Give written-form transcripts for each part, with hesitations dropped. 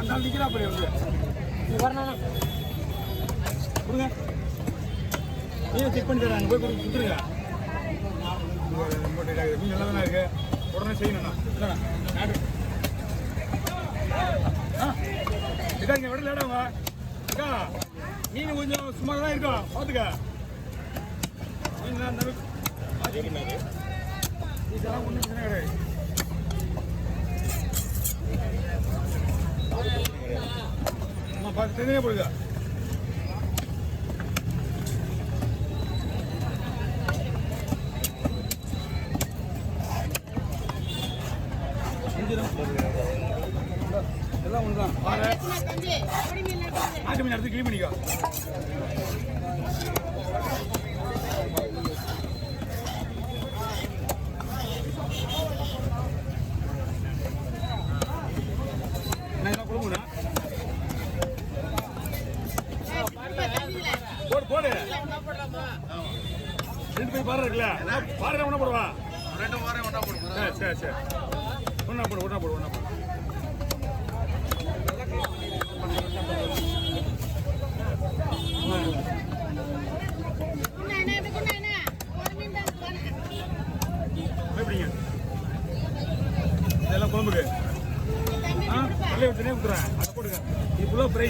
அந்த ஆள் நிற்கிறா அப்படி வந்து வரணும் கொடுங்க. நீங்கள் செக் பண்ணி தராங்க போய் கொடுத்துருங்க. மீன் நல்லா தானே இருக்கு, உடனே செய்யணும்ண்ணா. இல்லைண்ணா இதா இங்கே விட லேடாங்க அக்கா. மீன் கொஞ்சம் சும்மா தான் இருக்கும், பார்த்துக்க. மீன் இதெல்லாம் ஒன்றும் பிரச்சனை கிடையாது. பார்த்து தெரிஞ்சே போடுங்க. எல்லாம் ஒன்று தான். நாட்டு மீன் எடுத்து கிளீன் பண்ணிக்கோ. என்ன கொடுங்கண்ணா, போடு போடு. ரெண்டு போய் பாரு இருக்குல்ல, பாரு ஒன்றா போடுவா. ரெண்டு பாரு ஒன்றா போடுவா. சரி சரி ஒன்றா போடு ஒன்றா போடு ஒன்றா போடு. எப்படிங்க இதெல்லாம் குழம்புக்கு நல்ல தனியாக கொடுத்துறேன். அதை போடுங்க. இது ஃபுல்லாக ஃப்ரை.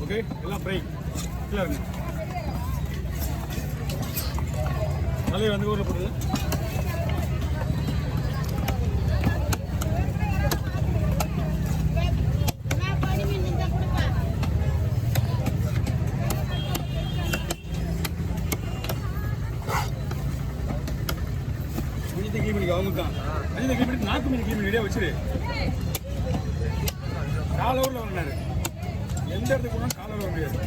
ஓகே, எல்லாம் ஃப்ரை கீழே இருக்கு. தலையை வந்து ஊரில் போடுது. மஞ்சத்தை கிளீன் பண்ணிக்க, அவங்க தான் மஞ்சத்தை கிளீன் பண்ணி நாக்கு மீன் கிளீன் பண்ணி ரெடியாக வச்சுரு. கால ஊரில் வாங்கினாரு. எந்த இடத்துக்கு போனால் கால வர முடியாது.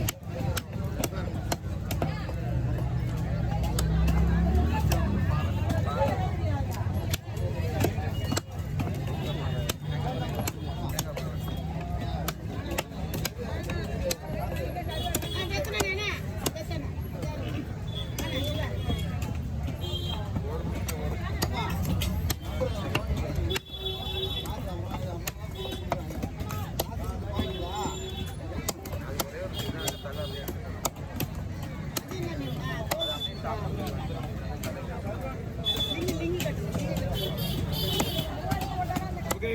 ஓகே,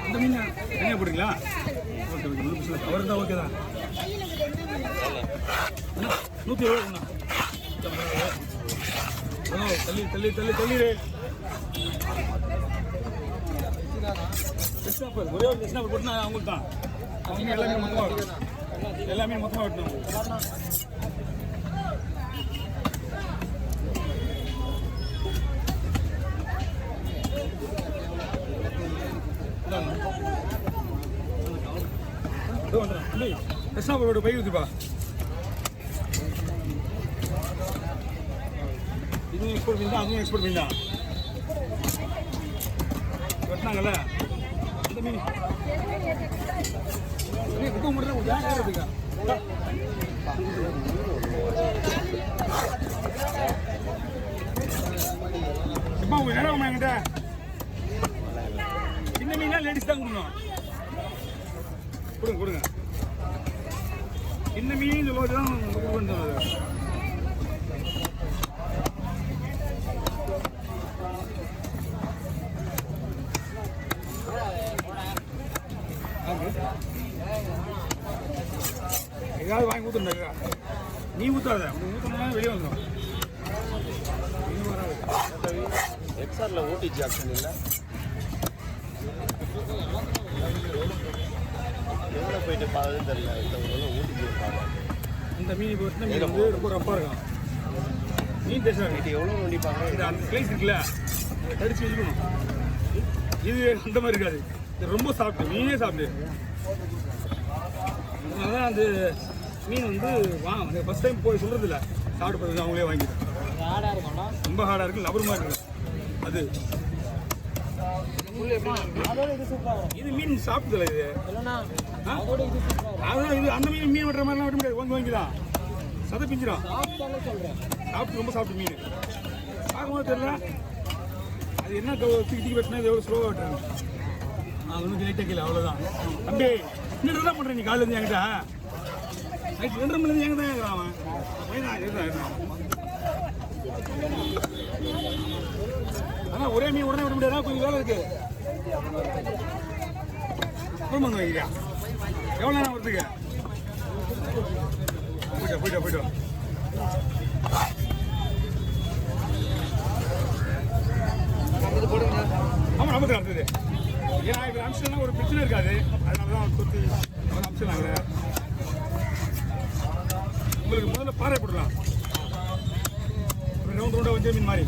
இந்த மீன் தனியாக போடுறீங்களா? ஓகே ஓகே, அவர் தான் ஓகே தான். 120 தள்ளி தள்ளி தள்ளி தள்ளி ஒரே ஒரு டெஸ்ட் போட்டுனா அவங்களுக்கு தான். அவங்க எல்லாமே மொத்தமாக வெட்டணும், எல்லாமே மொத்தமாக வெட்டணும். கிருஷ்ணாபுரோட பை ஊற்றிப்பா. இதுவும் எக்ஸ்போர்ட் மீன் தான், அதுவும் எக்ஸ்போர்ட் மீன் தான். வெட்டினாங்கல்ல இந்த மீன் புத்தகம் மட்டும் ஏறதுக்கா. இப்போ உங்க நேரம் என்கிட்ட சின்ன மீன்லாம் லேடிஸ் தான் கொடுக்கணும். கொடுங்க கொடுங்க. சின்ன மீன் சொல்லுவது தான் கொடுக்கணும். ஏதாவது வாங்கி ஊற்றுண்டா நீ ஊற்றாத ஊற்றணும்னா வெளியே வந்துடும் எக்ஸ்ஆரில் ஓடிஜி ஆப்ஷன் இல்லை எவ்வளோ போயிட்டு பார்க்குறதுன்னு தெரியல எவ்வளோ ஓடிஜி இருப்பாங்க இந்த மீன் இப்போ மீன் வந்து ரொம்ப ரப்பாக இருக்கும் மீன் டேஸ்டாக இது எவ்வளோ நோண்டிப்பாங்க இந்த அந்த ஸ்லைஸ் இருக்குல்ல கடிச்சு வச்சுக்கணும் இது அந்த மாதிரி இருக்காது இது ரொம்ப சாப்பிட்டு மீனே சாப்பிட்டு அதனால தான் அந்த மீன் வந்து அந்த ஃபஸ்ட் டைம் போய் சொல்கிறது இல்லை சாப்பிட்டு பார்த்து அவங்களே வாங்கிட்டேன் ஹார்டாக இருக்கும்டா. ரொம்ப ஹார்டாக இருக்குது லபர் மாதிரி இருக்கும் அது அதோட இது சூப்பராக இருக்கும். இது மீன் சாப்பிட்டதில்ல இது இல்லைண்ணா அதோட இது சூப்பராக இருக்கும். அதான் இது அந்த மீன் வெட்டுற மாதிரிலாம் வெட்ட முடியாது வாங்கிக்கலாம் சதை பிஞ்சிடும் சாப்பிட்டாலே சொல்கிறேன். சாப்பிட்டு ரொம்ப சாப்பிட்டு மீன் பார்க்கும்போது தெரியல அது என்ன தூக்கி வெட்டினா இது எவ்வளோ ஸ்லோவாக வெட்டுறாங்க அது ஒன்றும் லேட்டாக கீழே அவ்வளோதான் தம்பி இன்னும் தான் பண்ணுறேன் நீ காலையில் என்கிட்ட நைட் 2:30 மணிலேருந்து எங்கே தான் இருக்கிறான் அவன் ஆனால் ஒரே மீன் உடனே விட முடியாதா கொஞ்சம் வேலை இருக்கு ஃபோன் பண்ண வைக்கிறியா எவ்வளோ நேரம் வருதுங்க போயிட்டோம் ஆமாம் நமக்கு அடுத்தது ஏன்னா இப்போ அம்சம்னா ஒரு பிரச்சனை இருக்காது அதனால தான் கொத்தி அவர் அம்சம்னாங்க உங்களுக்கு முதல்ல பாறை போடலாம் ஒரு ரவுண்டாக வந்து மீன் மாதிரி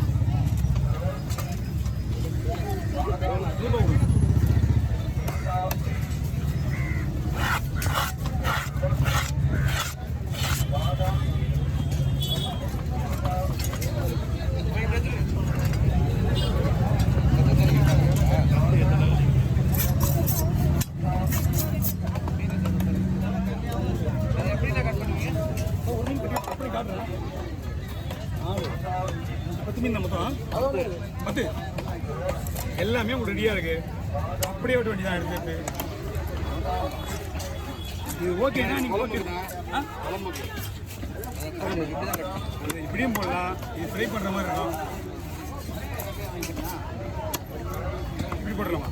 பத்து மீன் மொத்தம் 10 எல்லாமே உங்களுக்கு ரெடியாக இருக்கு அப்படியே விட வேண்டியதான் எடுத்து இது ஓகேனா நீங்கள் ஓகே இப்படியும் போடலாம் இது ஃப்ரை பண்ணுற மாதிரி இருக்கும் இப்படி போடலாமா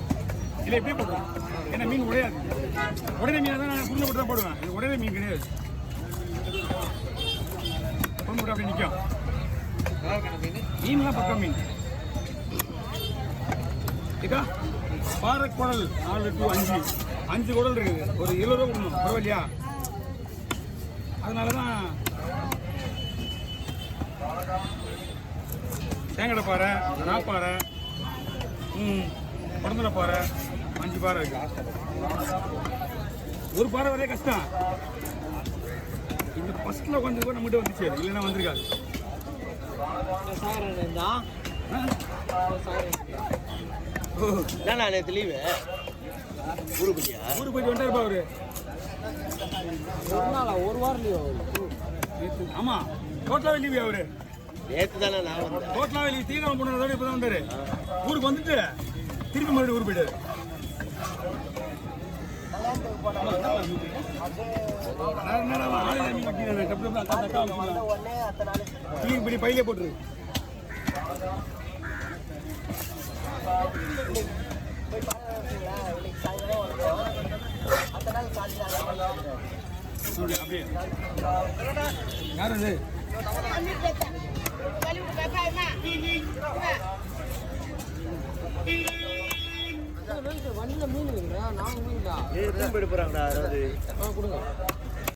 இல்லை இப்படியே போடலாம் ஏன்னா மீன் உடையாது உடனே மீனை தான் நான் புரிஞ்ச போட்டு தான் போடுவேன் இது உடனே மீன் கிடையாது போட்டு அப்படி நிற்கும் மீன்லாம் பக்கம் மீன் இதா பாறை குடல் 4 to 5 குடல் இருக்குது ஒரு 7 ரூபா கொடுக்கணும் பரவாயில்லையா அதனால தான் தேங்கடை பாறை நாப்பாறை குடந்தலை பாறை 5 பாறை இருக்கு ஒரு பாறை வரைய கஷ்டம் இந்த ஃபர்ஸ்ட்ல கொஞ்சம் கூட நம்மகிட்ட வந்துச்சு இல்லைன்னா வந்திருக்காது என்ன நேற்று லீவு ஊருக்கு போயிட்டியா ஊருக்கு போயிட்டு வந்துட்டாருப்பா அவரு ஒரு நாளா ஒரு வாரம் லீவ். ஆமா டோட்டலாவே லீவு அவரு நேற்று தானே நான் வந்தேன் டோட்டலாவே லீவ் தீவிரம் போனதோட இப்பதான் வந்தாரு ஊருக்கு வந்துட்டு திருப்பி மறுபடியும் ஊருக்கு போயிட்டாரு இப்படி பையிலே போட்டுரு அப்படியே யார் அது வண்டியில் மீன் இருக்குங்களா? நாங்கள் மீன்டா போயிட்டு போகிறாங்கடா அதாவது கொடுங்க.